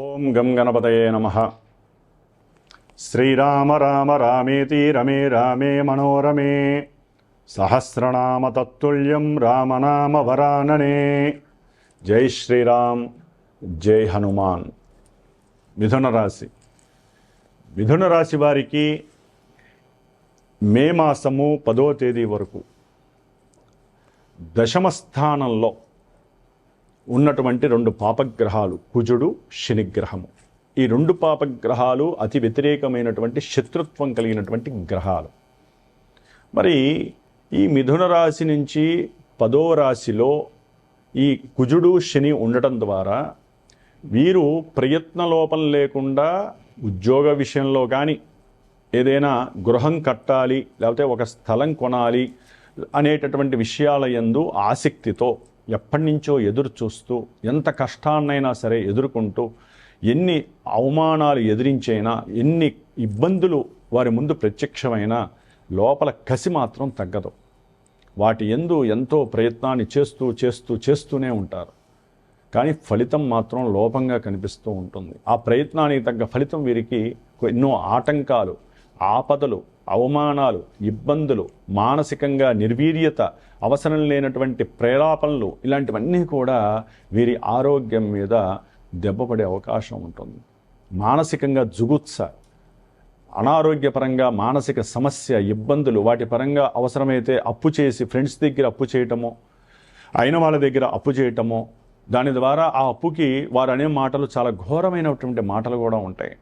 ఓం గం గణపతయే నమః. శ్రీరామ రామ రామేతి రమే రామే మనోరమే సహస్రనామ తత్తుల్యం రామనామ వరాననే. జై శ్రీరామ్, జై హనుమాన్. మిథున రాశి. మిథున రాశి వారికి మే మాసము 10వ తేదీ వరకు దశమ స్థానంలో ఉన్నటువంటి రెండు పాపగ్రహాలు కుజుడు, శనిగ్రహము. ఈ రెండు పాపగ్రహాలు అతి వ్యతిరేకమైనటువంటి శత్రుత్వం కలిగినటువంటి గ్రహాలు. మరి ఈ మిథున రాశి నుంచి 10వ రాశిలో ఈ కుజుడు, శని ఉండటం ద్వారా వీరు ప్రయత్న లోపం లేకుండా ఉద్యోగ విషయంలో కానీ, ఏదైనా గృహం కట్టాలి లేకపోతే ఒక స్థలం కొనాలి అనేటటువంటి విషయాల యందు ఆసక్తితో ఎప్పటి నుంచో ఎదురు చూస్తూ, ఎంత కష్టాన్నైనా సరే ఎదుర్కొంటూ, ఎన్ని అవమానాలు ఎదిరించైనా, ఎన్ని ఇబ్బందులు వారి ముందు ప్రత్యక్షమైనా లోపల కసి మాత్రం తగ్గదు. వాటి యందు ఎంతో ప్రయత్నాన్ని చేస్తూనే ఉంటారు. కానీ ఫలితం మాత్రం లోపంగా కనిపిస్తూ ఉంటుంది. ఆ ప్రయత్నానికి తగ్గ ఫలితం వీరికి ఎన్నో ఆటంకాలు, ఆపదలు, అవమానాలు, ఇబ్బందులు, మానసికంగా నిర్వీర్యత, అవసరం లేనటువంటి ప్రేలాపనలు, ఇలాంటివన్నీ కూడా వీరి ఆరోగ్యం మీద దెబ్బపడే అవకాశం ఉంటుంది. మానసికంగా జుగుత్స, అనారోగ్యపరంగా మానసిక సమస్య, ఇబ్బందులు, వాటి పరంగా అవసరమైతే అప్పు చేసి ఫ్రెండ్స్ దగ్గర అప్పు చేయటమో, అయిన వాళ్ళ దగ్గర అప్పు చేయటమో, దాని ద్వారా ఆ అప్పుకి వారు అనే మాటలు చాలా ఘోరమైనటువంటి మాటలు కూడా ఉంటాయి.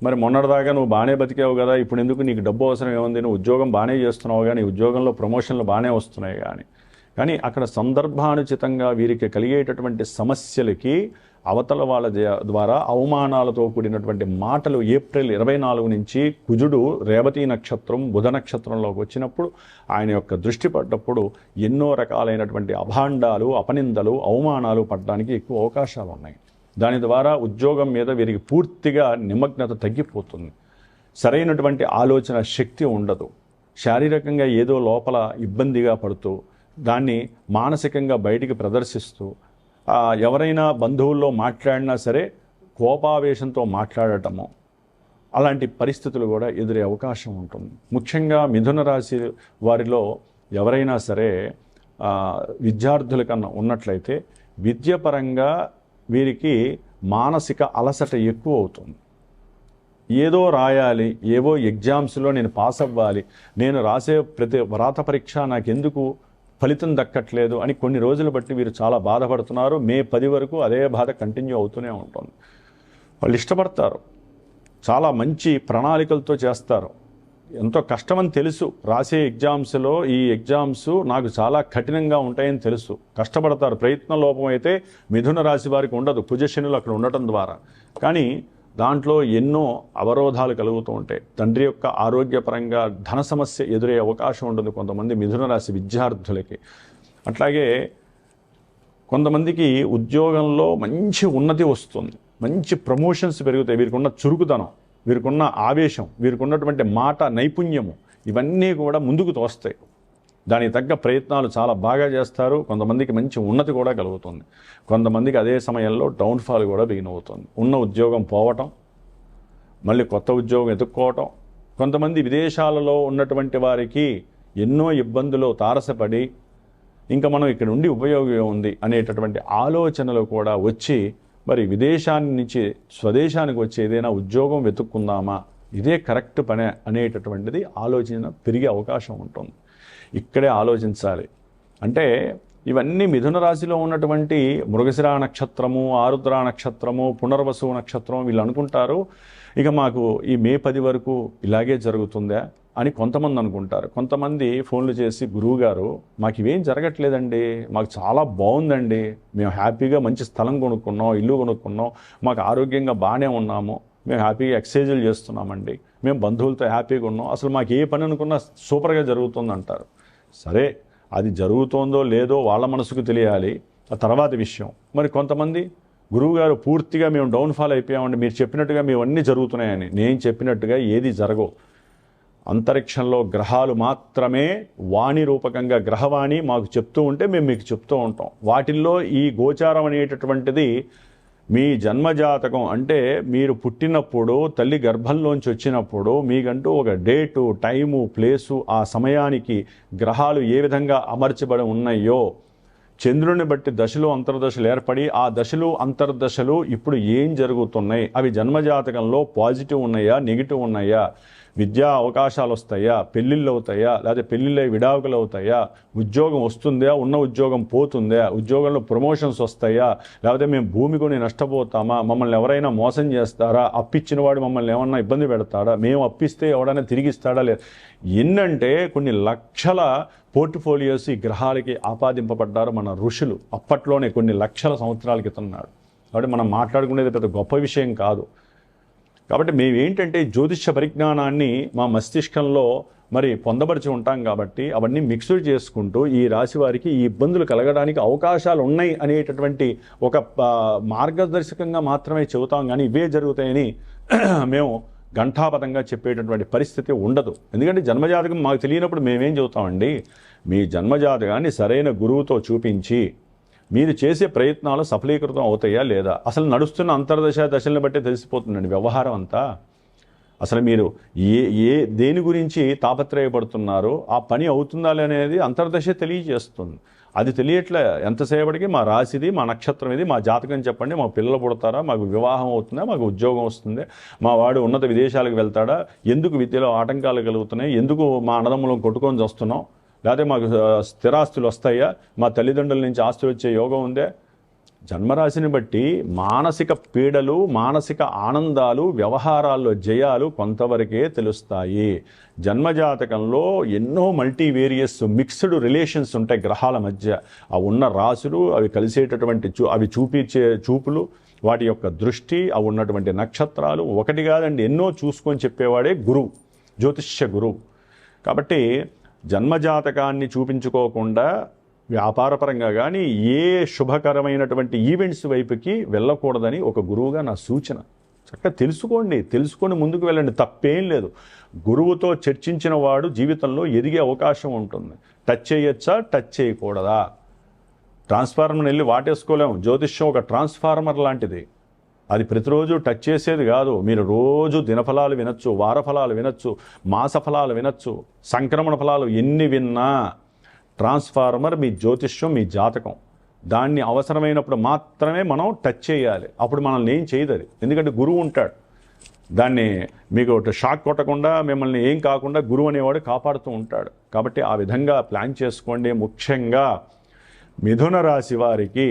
మరి మొన్నటిదాకా నువ్వు బాగానే బతికావు కదా, ఇప్పుడు ఎందుకు నీకు డబ్బు అవసరం ఏముంది, నువ్వు ఉద్యోగం బాగానే చేస్తున్నావు కానీ, ఉద్యోగంలో ప్రమోషన్లు బాగానే వస్తున్నాయి కానీ అక్కడ సందర్భానుచితంగా వీరికి కలిగేటటువంటి సమస్యలకి అవతల వాళ్ళ ద్వారా అవమానాలతో కూడినటువంటి మాటలు ఏప్రిల్ 24 నుంచి కుజుడు రేవతి నక్షత్రం, బుధ నక్షత్రంలోకి వచ్చినప్పుడు ఆయన యొక్క దృష్టి పడ్డప్పుడు ఎన్నో రకాలైనటువంటి అభాండాలు, అపనిందలు, అవమానాలు పడడానికి ఎక్కువ అవకాశాలు ఉన్నాయి. దాని ద్వారా ఉద్యోగం మీద వీరికి పూర్తిగా నిమగ్నత తగ్గిపోతుంది. సరైనటువంటి ఆలోచన శక్తి ఉండదు. శారీరకంగా ఏదో లోపల ఇబ్బందిగా పడుతూ, దాన్ని మానసికంగా బయటికి ప్రదర్శిస్తూ, ఎవరైనా బంధువుల్లో మాట్లాడినా సరే కోపావేశంతో మాట్లాడటము, అలాంటి పరిస్థితులు కూడా ఎదురే అవకాశం ఉంటుంది. ముఖ్యంగా మిథున రాశి వారిలో ఎవరైనా సరే విద్యార్థుల కన్నా ఉన్నట్లయితే విద్యపరంగా వీరికి మానసిక అలసట ఎక్కువ అవుతుంది. ఏదో రాయాలి, ఏవో ఎగ్జామ్స్లో నేను పాస్ అవ్వాలి, నేను రాసే ప్రతి వ్రాత పరీక్ష నాకెందుకు ఫలితం దక్కట్లేదు అని కొన్ని రోజులు బట్టి వీరు చాలా బాధపడుతున్నారు. మే 10 వరకు అదే బాధ కంటిన్యూ అవుతూనే ఉంటుంది. వాళ్ళు ఇష్టపడతారు, చాలా మంచి ప్రణాళికలతో చేస్తారు. ఎంతో కష్టమని తెలుసు, రాసే ఎగ్జామ్స్లో ఈ ఎగ్జామ్స్ నాకు చాలా కఠినంగా ఉంటాయని తెలుసు, కష్టపడతారు. ప్రయత్న లోపం అయితే మిథున రాశి వారికి ఉండదు, కుజశనులు అక్కడ ఉండటం ద్వారా. కానీ దాంట్లో ఎన్నో అవరోధాలు కలుగుతూ ఉంటాయి. తండ్రి యొక్క ఆరోగ్యపరంగా ధన సమస్య ఎదురయ్యే అవకాశం ఉంటుంది కొంతమంది మిథున రాశి విద్యార్థులకి. అట్లాగే కొంతమందికి ఉద్యోగంలో మంచి ఉన్నతి వస్తుంది, మంచి ప్రమోషన్స్ పెరుగుతాయి. వీరికున్న చురుకుదనం, వీరికున్న ఆవేశం, వీరికున్నటువంటి మాట నైపుణ్యము, ఇవన్నీ కూడా ముందుకు తోస్తాయి. దానికి తగ్గ ప్రయత్నాలు చాలా బాగా చేస్తారు. కొంతమందికి మంచి ఉన్నతి కూడా కలుగుతుంది. కొంతమందికి అదే సమయంలో డౌన్ఫాల్ కూడా బిగిన్ అవుతుంది. ఉన్న ఉద్యోగం పోవటం, మళ్ళీ కొత్త ఉద్యోగం ఎదుక్కోవటం. కొంతమంది విదేశాలలో ఉన్నటువంటి వారికి ఎన్నో ఇబ్బందులు తారసపడి ఇంకా మనం ఇక్కడ ఉండి ఉపయోగం ఉంది అనేటటువంటి ఆలోచనలు కూడా వచ్చి, మరి విదేశాన్ని నుంచి స్వదేశానికి వచ్చి ఏదైనా ఉద్యోగం వెతుక్కుందామా, ఇదే కరెక్ట్ పనే అనేటటువంటిది ఆలోచన పెరిగే అవకాశం ఉంటుంది. ఇక్కడే ఆలోచించాలి. అంటే ఇవన్నీ మిథున రాశిలో ఉన్నటువంటి మృగశిర నక్షత్రము, ఆరుద్ర నక్షత్రము, పునర్వసు నక్షత్రం, వీళ్ళు అనుకుంటారు ఇక మాకు ఈ మే 10 వరకు ఇలాగే జరుగుతుందా అని కొంతమంది అనుకుంటారు. కొంతమంది ఫోన్లు చేసి, గురువుగారు మాకు ఇవేం జరగట్లేదండి, మాకు చాలా బాగుందండి, మేము హ్యాపీగా మంచి స్థలం కొనుక్కున్నాం, ఇల్లు కొనుక్కున్నాం, మాకు ఆరోగ్యంగా బాగానే ఉన్నాము, మేము హ్యాపీగా ఎక్సర్సైజులు చేస్తున్నామండి, మేము బంధువులతో హ్యాపీగా ఉన్నాం, అసలు మాకు ఏ పని అనుకున్నా సూపర్గా జరుగుతుంది అంటారు. సరే, అది జరుగుతోందో లేదో వాళ్ళ మనసుకు తెలియాలి, ఆ తర్వాత విషయం. మరి కొంతమంది, గురువుగారు పూర్తిగా మేము డౌన్ఫాల్ అయిపోయామండి, మీరు చెప్పినట్టుగా మేము అన్నీ జరుగుతున్నాయని. నేను చెప్పినట్టుగా ఏది జరగవు. అంతరిక్షంలో గ్రహాలు మాత్రమే వాణి రూపకంగా గ్రహవాణి మాకు చెప్తూ ఉంటే మేము మీకు చెప్తూ ఉంటాం. వాటిల్లో ఈ గోచారం అనేటటువంటిది మీ జన్మజాతకం అంటే మీరు పుట్టినప్పుడు తల్లి గర్భంలోంచి వచ్చినప్పుడు మీకంటూ ఒక డేటు, టైము, ప్లేసు, ఆ సమయానికి గ్రహాలు ఏ విధంగా అమర్చబడి ఉన్నాయో, చంద్రుని బట్టి దశలు అంతర్దశలు ఏర్పడి ఆ దశలు అంతర్దశలు ఇప్పుడు ఏం జరుగుతున్నాయి, అవి జన్మజాతకంలో పాజిటివ్ ఉన్నాయా, నెగిటివ్ ఉన్నాయా, విద్యా అవకాశాలు వస్తాయా, పెళ్ళిళ్ళు అవుతాయా, లేదా పెళ్ళిళ్ళై విడాకులు అవుతాయా, ఉద్యోగం వస్తుందా, ఉన్న ఉద్యోగం పోతుందా, ఉద్యోగంలో ప్రమోషన్స్ వస్తాయా, లేకపోతే మేము భూమి కొని నష్టపోతామా, మమ్మల్ని ఎవరైనా మోసం చేస్తారా, అప్పిచ్చిన వాడు మమ్మల్ని ఏమన్నా ఇబ్బంది పెడతాడా, మేము అప్పిస్తే ఎవడైనా తిరిగిస్తాడా, లేదు ఎన్నంటే కొన్ని లక్షల పోర్ట్ఫోలియోస్ ఈ గ్రహాలకి ఆపాదింపబడ్డారు మన ఋషులు అప్పట్లోనే కొన్ని లక్షల సంవత్సరాల క్రితం నాడు. కాబట్టి మనం మాట్లాడుకునేది పెద్ద గొప్ప విషయం కాదు. కాబట్టి మేమేంటంటే జ్యోతిష్య పరిజ్ఞానాన్ని మా మస్తిష్కంలో మరి పొందపరిచి ఉంటాం కాబట్టి అవన్నీ మిక్స్డ్ చేసుకుంటూ ఈ రాశి వారికి ఈ ఇబ్బందులు కలగడానికి అవకాశాలు ఉన్నాయి అనేటటువంటి ఒక మార్గదర్శకంగా మాత్రమే చెబుతాం, కానీ ఇవే జరుగుతాయని మేము ఘంటాపథంగా చెప్పేటటువంటి పరిస్థితి ఉండదు. ఎందుకంటే జన్మజాతకం మాకు తెలియనప్పుడు మేమేం చెబుతామండి. మీ జన్మజాతకాన్ని సరైన గురువుతో చూపించి మీరు చేసే ప్రయత్నాలు సఫలీకృతం అవుతాయా లేదా, అసలు నడుస్తున్న అంతర్దశ దశలను బట్టి తెలిసిపోతుందండి వ్యవహారం అంతా. అసలు మీరు దేని గురించి తాపత్రయపడుతున్నారో ఆ పని అవుతుందా అనేది అంతర్దశ తెలియజేస్తుంది. అది తెలియట్లే ఎంతసేపటికి మా రాశిది, మా నక్షత్రం ఇది, మా జాతకం చెప్పండి, మా పిల్లలు పుడతారా, మాకు వివాహం అవుతుందా, మాకు ఉద్యోగం వస్తుంది, మా వాడు ఉన్నత విదేశాలకు వెళ్తాడా, ఎందుకు విద్యలో ఆటంకాలు కలుగుతున్నాయి, ఎందుకు మా అన్నదమ్ములను కొట్టుకొని వస్తున్నాం, లేకపోతే మాకు స్థిరాస్తులు వస్తాయా, మా తల్లిదండ్రుల నుంచి ఆస్తులు వచ్చే యోగం ఉందే. జన్మరాశిని బట్టి మానసిక పీడలు, మానసిక ఆనందాలు, వ్యవహారాల్లో జయాలు కొంతవరకే తెలుస్తాయి. జన్మజాతకంలో ఎన్నో మల్టీవేరియస్ మిక్స్డ్ రిలేషన్స్ ఉంటాయి గ్రహాల మధ్య. ఆ ఉన్న రాశులు, అవి కలిసేటటువంటి అవి చూపించే చూపులు, వాటి యొక్క దృష్టి, అవి ఉన్నటువంటి నక్షత్రాలు, ఒకటి కాదండి ఎన్నో చూసుకొని చెప్పేవాడే గురువు, జ్యోతిష్య గురువు. కాబట్టి జన్మజాతకాన్ని చూపించుకోకుండా వ్యాపారపరంగా కానీ ఏ శుభకరమైనటువంటి ఈవెంట్స్ వైపుకి వెళ్ళకూడదని ఒక గురువుగా నా సూచన. చక్కగా తెలుసుకోండి, తెలుసుకొని ముందుకు వెళ్ళండి, తప్పేం లేదు. గురువుతో చర్చించిన వాడు జీవితంలో ఎదిగే అవకాశం ఉంటుంది. టచ్ చేయొచ్చా, టచ్ చేయకూడదా, ట్రాన్స్ఫార్మర్ని వెళ్ళి వాటేసుకోలేము. జ్యోతిష్యం ఒక ట్రాన్స్ఫార్మర్ లాంటిది, అది ప్రతిరోజు టచ్ చేసేది కాదు. మీరు రోజు దినఫలాలు వినొచ్చు, వారఫలాలు వినొచ్చు, మాస ఫలాలు వినొచ్చు, సంక్రమణ ఫలాలు ఎన్ని విన్నా ట్రాన్స్ఫార్మర్ మీ జ్యోతిష్యం, మీ జాతకం. దాన్ని అవసరమైనప్పుడు మాత్రమే మనం టచ్ చేయాలి. అప్పుడు మనల్ని ఏం చేయదు అది, ఎందుకంటే గురువు ఉంటాడు. దాన్ని మీకు షాక్ కొట్టకుండా, మిమ్మల్ని ఏం కాకుండా గురువు అనేవాడు కాపాడుతూ ఉంటాడు. కాబట్టి ఆ విధంగా ప్లాన్ చేసుకోండి. ముఖ్యంగా మిథున రాశి వారికి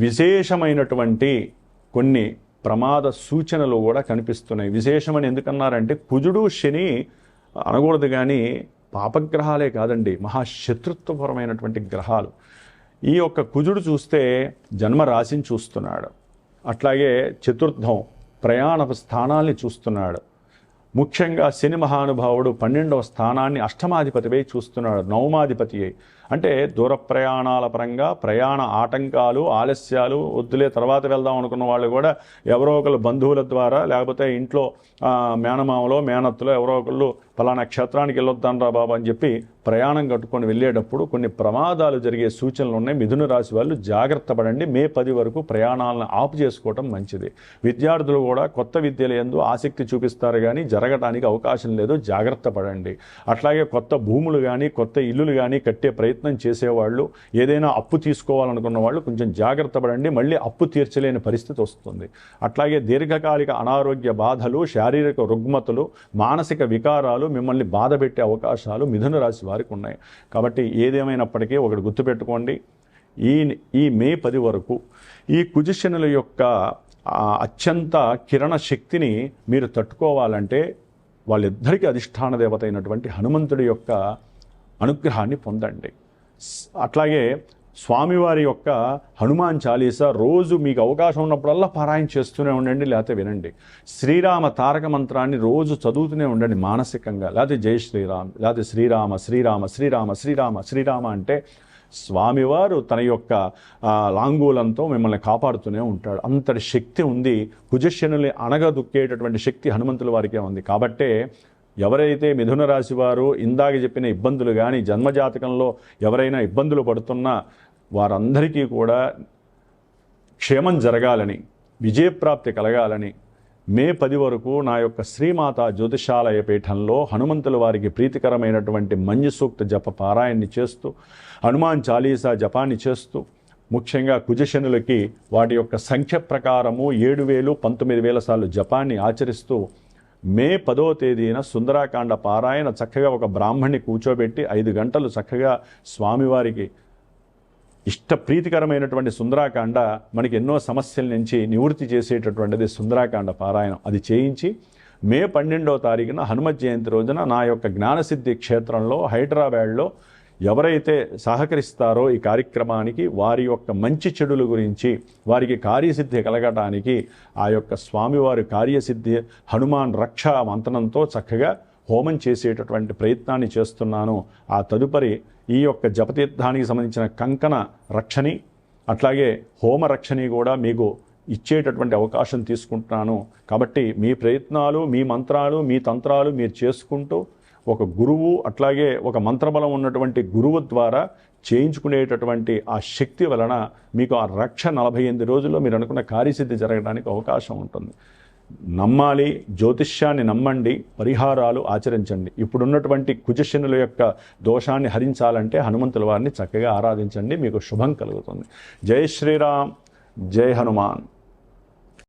విశేషమైనటువంటి కొన్ని ప్రమాద సూచనలు కూడా కనిపిస్తున్నాయి. విశేషమని ఎందుకన్నారంటే కుజుడు, శని అనకూడదు, కానీ పాపగ్రహాలే కాదండి, మహాశత్రుత్వపరమైనటువంటి గ్రహాలు. ఈ యొక్క కుజుడు చూస్తే జన్మరాశిని చూస్తున్నాడు, అట్లాగే చతుర్థం ప్రయాణ స్థానాల్ని చూస్తున్నాడు. ముఖ్యంగా శని మహానుభావుడు 12వ స్థానాన్ని అష్టమాధిపతిపై చూస్తున్నాడు, నవమాధిపతి అయి. అంటే దూర ప్రయాణాల పరంగా ప్రయాణ ఆటంకాలు, ఆలస్యాలు, వద్దులే తర్వాత వెళ్దాం అనుకున్న వాళ్ళు కూడా ఎవరో ఒకరు బంధువుల ద్వారా, లేకపోతే ఇంట్లో మేనమామలో, మేనత్తులో ఎవరో ఒకళ్ళు ఫలానా క్షేత్రానికి వెళ్ళొద్దానరా బాబా అని చెప్పి ప్రయాణం కట్టుకొని వెళ్ళేటప్పుడు కొన్ని ప్రమాదాలు జరిగే సూచనలు ఉన్నాయి. మిథున రాశి వాళ్ళు జాగ్రత్త పడండి. మే 10 వరకు ప్రయాణాలను ఆపు చేసుకోవటం మంచిది. విద్యార్థులు కూడా కొత్త విద్యల యందు ఆసక్తి చూపిస్తారు, కానీ జరగటానికి అవకాశం లేదు, జాగ్రత్త పడండి. అట్లాగే కొత్త భూములు కానీ, కొత్త ఇల్లులు కానీ కట్టే ప్రయత్నం చేసేవాళ్ళు, ఏదైనా అప్పు తీసుకోవాలనుకున్న వాళ్ళు కొంచెం జాగ్రత్త పడండి, మళ్ళీ అప్పు తీర్చలేని పరిస్థితి వస్తుంది. అట్లాగే దీర్ఘకాలిక అనారోగ్య బాధలు, శారీరక రుగ్మతలు, మానసిక వికారాలు మిమ్మల్ని బాధ పెట్టే అవకాశాలు మిథున రాశి వారికి ఉన్నాయి. కాబట్టి ఏదేమైనప్పటికీ ఒకటి గుర్తుపెట్టుకోండి, ఈ మే 10 వరకు ఈ కుజశనుల యొక్క అత్యంత కిరణ శక్తిని మీరు తట్టుకోవాలంటే వాళ్ళిద్దరికీ అధిష్టాన దేవత అయినటువంటి హనుమంతుడి యొక్క అనుగ్రహాన్ని పొందండి. అట్లాగే స్వామివారి యొక్క హనుమాన్ చాలీసా రోజు మీకు అవకాశం ఉన్నప్పుడల్లా పారాయణ చేస్తూనే ఉండండి, లేకపోతే వినండి. శ్రీరామ తారక మంత్రాన్ని రోజు చదువుతూనే ఉండండి మానసికంగా, లేకపోతే జై శ్రీరామ్, లేకపోతే శ్రీరామ శ్రీరామ శ్రీరామ శ్రీరామ శ్రీరామ అంటే స్వామివారు తన యొక్క లాంగూలంతో మిమ్మల్ని కాపాడుతూనే ఉంటాడు. అంతటి శక్తి ఉంది. కుజశనుల్ని అణగదొక్కేటటువంటి శక్తి హనుమంతుల వారికే ఉంది. కాబట్టే ఎవరైతే మిథున రాశి వారు ఇందాక చెప్పిన ఇబ్బందులు కానీ, జన్మజాతకంలో ఎవరైనా ఇబ్బందులు పడుతున్నా వారందరికీ కూడా క్షేమం జరగాలని, విజయప్రాప్తి కలగాలని మే 10 వరకు నా యొక్క శ్రీమాత జ్యోతిషాలయ పీఠంలో హనుమంతుల వారికి ప్రీతికరమైనటువంటి మంజు సూక్త జప పారాయణని చేస్తూ, హనుమాన్ చాలీసా జపాన్ని చేస్తూ, ముఖ్యంగా కుజశనులకి వాటి యొక్క సంఖ్య ప్రకారము 7,000 19,000 సార్లు జపాన్ని ఆచరిస్తూ మే 10వ తేదీన సుందరాకాండ పారాయణ చక్కగా ఒక బ్రాహ్మణ్ణి కూర్చోబెట్టి 5 గంటలు చక్కగా స్వామివారికి ఇష్టప్రీతికరమైనటువంటి సుందరాకాండ, మనకి ఎన్నో సమస్యల నుంచి నివృత్తి చేసేటటువంటిది సుందరాకాండ పారాయణం, అది చేయించి మే 12వ తారీఖున హనుమత్ జయంతి రోజున నా యొక్క జ్ఞానసిద్ధి క్షేత్రంలో హైదరాబాద్లో ఎవరైతే సహకరిస్తారో ఈ కార్యక్రమానికి వారి యొక్క మంచి చెడుల గురించి, వారికి కార్యసిద్ధి కలగటానికి ఆ యొక్క స్వామివారి కార్యసిద్ధి హనుమాన్ రక్షా మంత్రంతో చక్కగా హోమం చేసేటటువంటి ప్రయత్నాన్ని చేస్తున్నాను. ఆ తదుపరి ఈ యొక్క జపతీర్థానికి సంబంధించిన కంకణ రక్షణి అట్లాగే హోమ రక్షణి కూడా మీకు ఇచ్చేటటువంటి అవకాశం తీసుకుంటున్నాను. కాబట్టి మీ ప్రయత్నాలు, మీ మంత్రాలు, మీ తంత్రాలు మీరు చేసుకుంటూ ఒక గురువు అట్లాగే ఒక మంత్రబలం ఉన్నటువంటి గురువు ద్వారా చేయించుకునేటటువంటి ఆ శక్తి వలన మీకు ఆ రక్ష 48 రోజుల్లో మీరు అనుకున్న కార్యసిద్ధి జరగడానికి అవకాశం ఉంటుంది. నమ్మాలి, జ్యోతిష్యాన్ని నమ్మండి, పరిహారాలు ఆచరించండి. ఇప్పుడున్నటువంటి కుజశనుల యొక్క దోషాన్ని హరించాలంటే హనుమంతుల వారిని చక్కగా ఆరాధించండి, మీకు శుభం కలుగుతుంది. జై శ్రీరామ్, జై హనుమాన్.